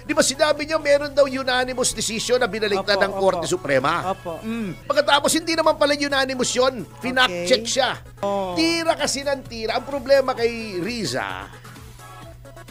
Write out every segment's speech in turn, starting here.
Di ba sinabi niya meron daw unanimous decision na binaliktad ng Korte Suprema? Opo. Pagkatapos hindi naman pala unanimous yun. Finact-check siya. Tira kasi ng tira. Ang problema kay Riza,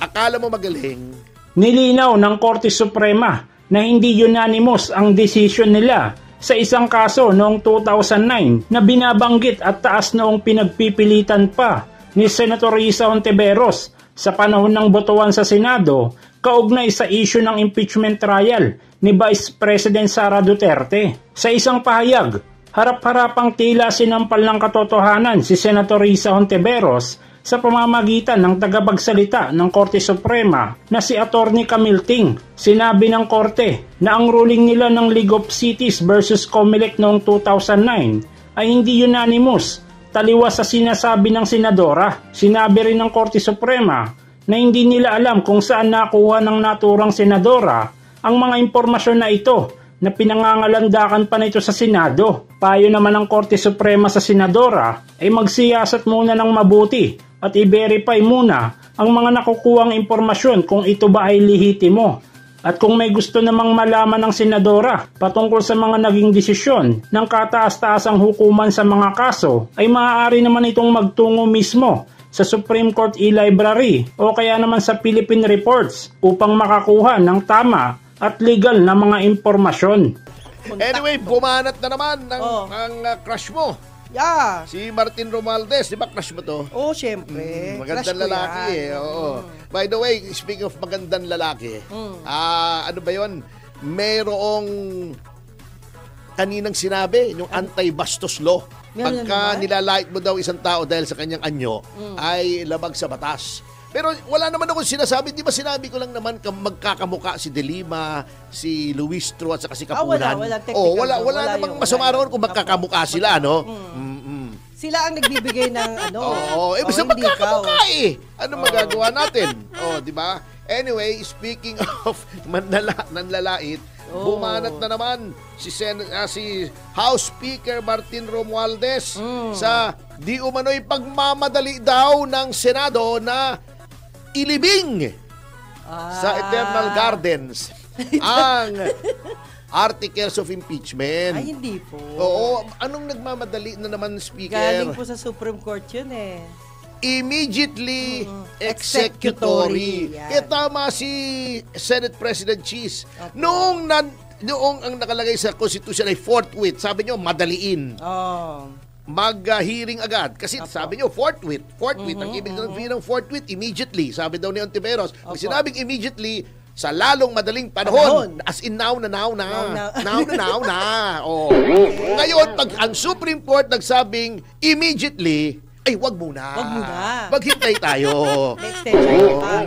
akala mo magaling. Nilinaw ng Korte Suprema na hindi unanimous ang decision nila sa isang kaso noong 2009 na binabanggit at taas noong pinagpipilitan pa ni Senator Risa Hontiveros sa panahon ng botohan sa Senado kaugnay sa issue ng impeachment trial ni Vice President Sara Duterte. Sa isang pahayag, harap-harapang tila sinampal ng katotohanan si Senator Risa Hontiveros sa pamamagitan ng tagapagsalita ng Korte Suprema na si Attorney Camille Ting. Sinabi ng Korte na ang ruling nila ng League of Cities versus Comelec noong 2009 ay hindi unanimous, taliwas sa sinasabi ng senadora. Sinabi rin ng Korte Suprema na hindi nila alam kung saan nakuha ng naturang senadora ang mga impormasyon na ito na pinangangalandakan pa nito sa Senado. Payo naman ng Korte Suprema sa senadora ay magsiyasat muna ng mabuti at i-verify muna ang mga nakukuhang impormasyon kung ito ba ay lehitimo. At kung may gusto namang malaman ng senadora patungkol sa mga naging desisyon ng kataas-taasang hukuman sa mga kaso, ay maaari naman itong magtungo mismo sa Supreme Court e-library o kaya naman sa Philippine Reports upang makakuha ng tama at legal na mga impormasyon. Anyway, bumanat na naman ang crush mo. Yeah. Si Martin Romualdez, di ba crush mo to? Oo, syempre. Magandang lalaki Oo. By the way, speaking of magandang lalaki, ano ba yun? Merong kaninang sinabi, yung anti-bastos law. Pagka nilalait mo daw isang tao dahil sa kanyang anyo, ay labag sa batas. Pero wala naman akong sinasabi. Di ba sinabi ko lang naman magkakamuka si De Lima, si Luis Tru at saka si Kapunan? Wala namang masama ron kung magkakamuka sila, no? Sila ang nagbibigay ng basta magkakamuka eh. Ano magagawa natin? Di ba? Anyway, speaking of nanlalait, bumanat na naman si House Speaker Martin Romualdez sa di umano'y pagmamadali daw ng Senado na ilibing sa Eternal Gardens ang articles of impeachment. Ay, hindi po. Oo, anong nagmamadali na naman, Speaker? Galing po sa Supreme Court yun eh. Immediately executory. Tama si Senate President Cheese. Okay. Noong ang nakalagay sa Constitution ay forthwith, sabi nyo, madaliin. Mag-hearing agad. Kasi sabi nyo, forthwith. Ang ibig ng forthwith, immediately. Sabi daw ni Ontiveros. Pag sinabing immediately, sa lalong madaling panahon. As in now na. Ngayon, pag ang Supreme Court nagsabing immediately, ay, wag muna. Maghintay tayo. Extension pa.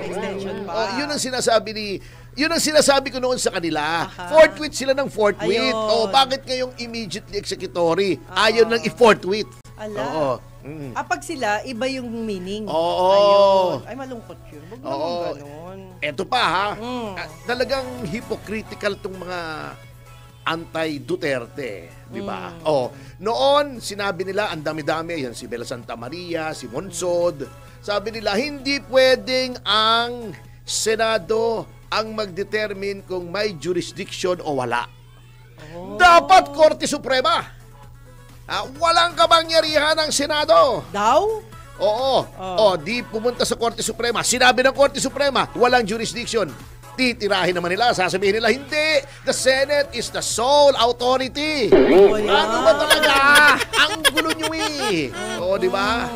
Yun ang sinasabi ko noon sa kanila. Forthwith sila ng forthwith. Bakit ngayong immediately executory? Ayaw nang i-forthwith. Pag sila, iba yung meaning. Oo. Ay, malungkot yun. Wag naman ganun. Eto pa talagang hypocritical tong mga anti-Duterte, di ba? Noon, sinabi nila, ang dami-dami, yan si Bella Santa Maria, si Monsod, sabi nila, hindi pwedeng ang Senado ang mag-determine kung may jurisdiction o wala. Dapat Korte Suprema. Walang kapangyarihan ng Senado. Daw? Oo. Di pumunta sa Korte Suprema. Sinabi ng Korte Suprema, walang jurisdiction. Titirahin naman nila, sasabihin nila, hindi, the Senate is the sole authority. Ano ba talaga? Ang gulo nyo di ba?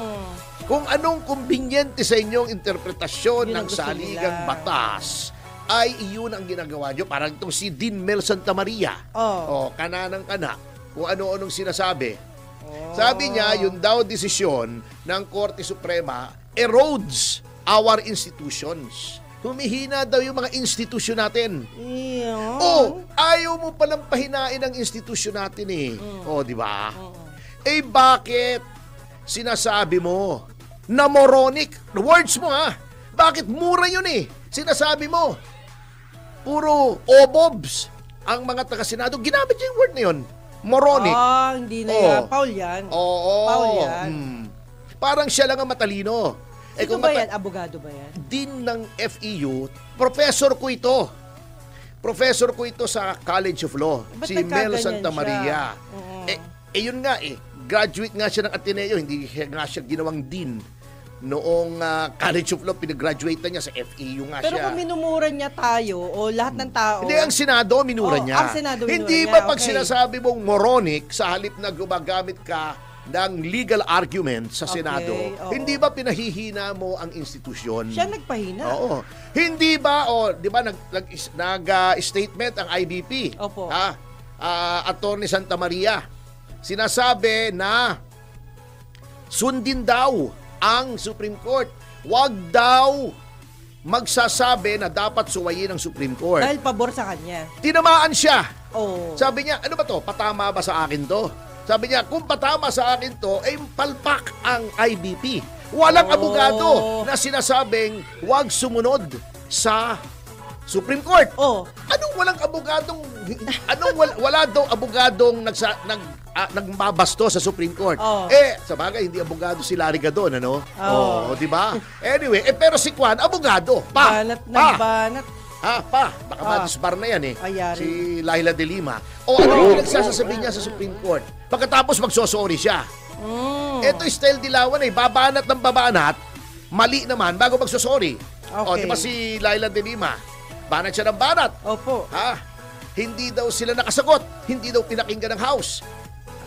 Kung anong kumbinyente sa inyong interpretasyon ng saligang batas, ay iyon ang ginagawa nyo. Parang itong si Dean Mel Santa Maria. Kananang-kana. Kung ano-anong sinasabi. Sabi niya, yun daw desisyon ng Korte Suprema erodes our institutions. Humihina daw yung mga institusyon natin. Ayaw mo palang pahinain ang institusyon natin di ba? Bakit sinasabi mo na moronic? Words mo Bakit mura yun Sinasabi mo. Puro obobs ang mga taga-Senado. Ginamit niya yung word na yun. Moronic. Hindi na yan. Paul yan. Paul yan. Parang siya lang ang matalino. Sino ba yan? Abogado ba yan? Dean ng FEU, professor ko ito. Professor ko ito sa College of Law, Ba't si Mel nagkaganyan Santa Maria. siya? Oo. Yun nga graduate nga siya ng Ateneo, hindi nga siya ginawang dean. Noong College of Law, pinag-graduate na niya sa FEU nga Pero siya. kung minumura niya tayo o lahat ng tao. Hindi, ang Senado, minura Oh, niya. ang Senado, minura Hindi niya, ba pag okay. sinasabi mong moronic, sa halip na gumagamit ka ng legal argument sa Okay, Senado, oo. hindi ba pinahihina mo ang institusyon? Siya nagpahina. Oo. Hindi ba, di ba, nag-statement ang IBP? Opo. Attorney Santa Maria, sinasabi na sundin daw ang Supreme Court. Huwag daw magsasabi na dapat suwayin ang Supreme Court. Dahil pabor sa kanya. Tinamaan siya. Oh. Sabi niya, ano ba to? Patama ba sa akin to? Sabi niya, kung patama sa akin to, ay palpak ang IBP. Walang Oh. abogado na sinasabing huwag sumunod sa Supreme Court. Oh. Anong walang abogadong wala daw abogadong nagbabasto sa Supreme Court. Oh. Sa bagay hindi abogado si Larry Gadon, ano? Oh. Di ba? Anyway, pero si Kwan abogado. Banat ng banat. Baka madisbar na yan Ayari. Si Laila de Lima. Ano yung pinagsasasabi niya sa Supreme Court? Pagkatapos magsosorry siya. Ito style dilawan babanat ng babanat, mali naman bago magsosorry. Okay. Di ba si Laila de Lima? Banat siya ng banat. Opo. Hindi daw sila nakasagot. Hindi daw pinakinggan ng House.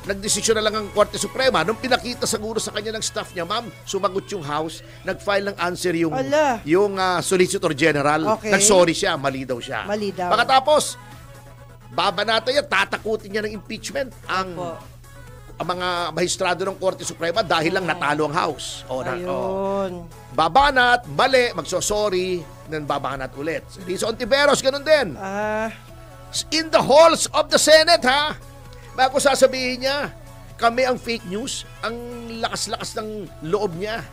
Nagdesisyon na lang ang Korte Suprema. Nung pinakita siguro sa kanya ng staff niya, ma'am, sumagot yung House, nag-file ng answer yung Solicitor General. Okay. Nag-sorry siya, mali daw siya. Mali daw. Pagkatapos, babanata yan, tatakutin niya ng impeachment ang mga mahistrado ng Korte Suprema dahil lang natalo ang House. Ayun. Babanat, mali, magsosorry, then babanat ulit. Risa Ontiveros, ganun din. In the halls of the Senate, bago sasabihin niya, kami ang fake news, ang lakas-lakas ng loob niya.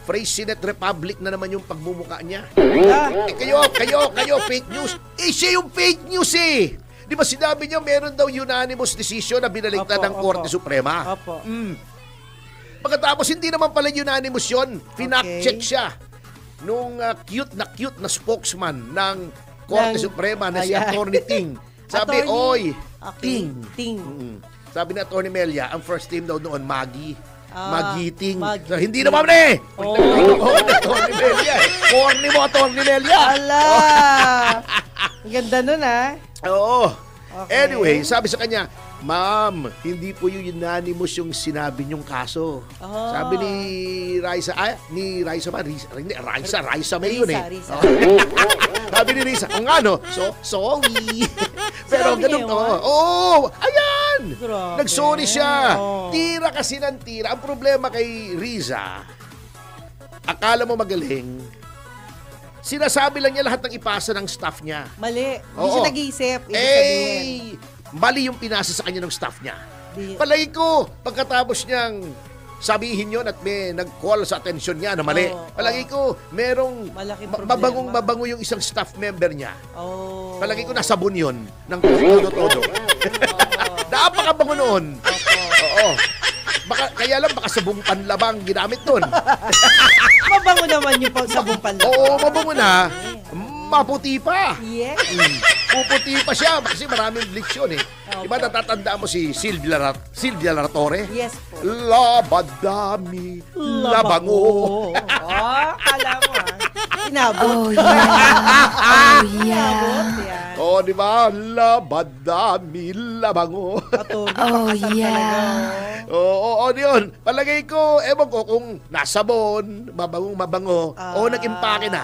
Phrase Senate Republic na naman yung pagmumuka niya. Kayo, fake news. Siya yung fake news Di ba sinabi niya meron daw unanimous decision na binaligtad ng Korte Suprema? Opo. Pagkatapos, hindi naman pala unanimous yun. Finact-check siya nung cute na spokesman ng Korte Suprema na si Attorney Ting. Sabi, Ting. Sabi ni Attorney Melia, ang first team daw noon, Magiting. Maggie. Hindi naman Attorney Melia. Corny mo, Attorney Melia. Ala! Ang ganda nun Oo. Okay. Anyway, sabi sa kanya, ma'am, hindi po yung unanimous yung sinabi niyong kaso. Sabi ni Raisa, Raisa May yun Risa. Sabi ni Risa, sorry. Pero Sinabi ganun, niya ayan! Grabe. Nag-sorry siya. Oh. Tira kasi ng tira. Ang problema kay Riza, akala mo magaling, sinasabi lang niya lahat ng ipasa ng staff niya. Mali. Hindi Oo. siya nag-iisip. Ibig sabihin. Mali yung pinasa sa kanya ng staff niya. Di- Palagi ko, pagkatapos niyang sabihin yun at may nag-call sa atensyon niya na mali. Palagi ko, merong Malaking problema. mabango yung isang staff member niya. Palagi ko nasabon yun ng todo-todo. Napakabango noon. Oo. Kaya lang baka sabong panlabang ginamit doon. Mabango naman yung sabong panlabang. Oo, mabango na. Maputi pa. Yes. Puputi pa siya kasi maraming bleach yun Diba natatandaan mo si Silvia Latorre? Yes po. Labadami, labango. Kala mo Inabot. Yeah. Inabot yan. Di ba? Labadami, labango. Oo, yun. Palagay ko, ewan ko kung nasabon, mabango, o nag-impake na.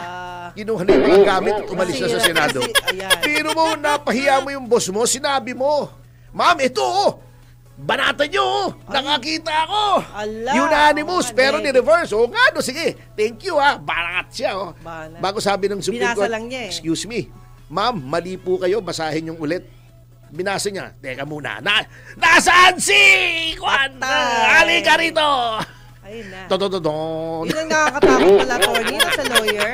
Kinuha na yung mga gamit at umalis na sa Senado. Pero mo, napahiya mo yung boss mo, sinabi mo, ma'am, ito, banata nyo, nakakita ako. Unanimous, pero ni-reverse. Nga, sige, thank you banat siya. Banat. Bago sabi ng Supreme Binasa Court, lang niya excuse me, ma'am, mali po kayo, basahin yung ulit. Binasa niya, teka muna, nasaan si Juan? Halika rito! Ayun na. Totododon. Yun ang nakakatakot pala, Tony, sa lawyer.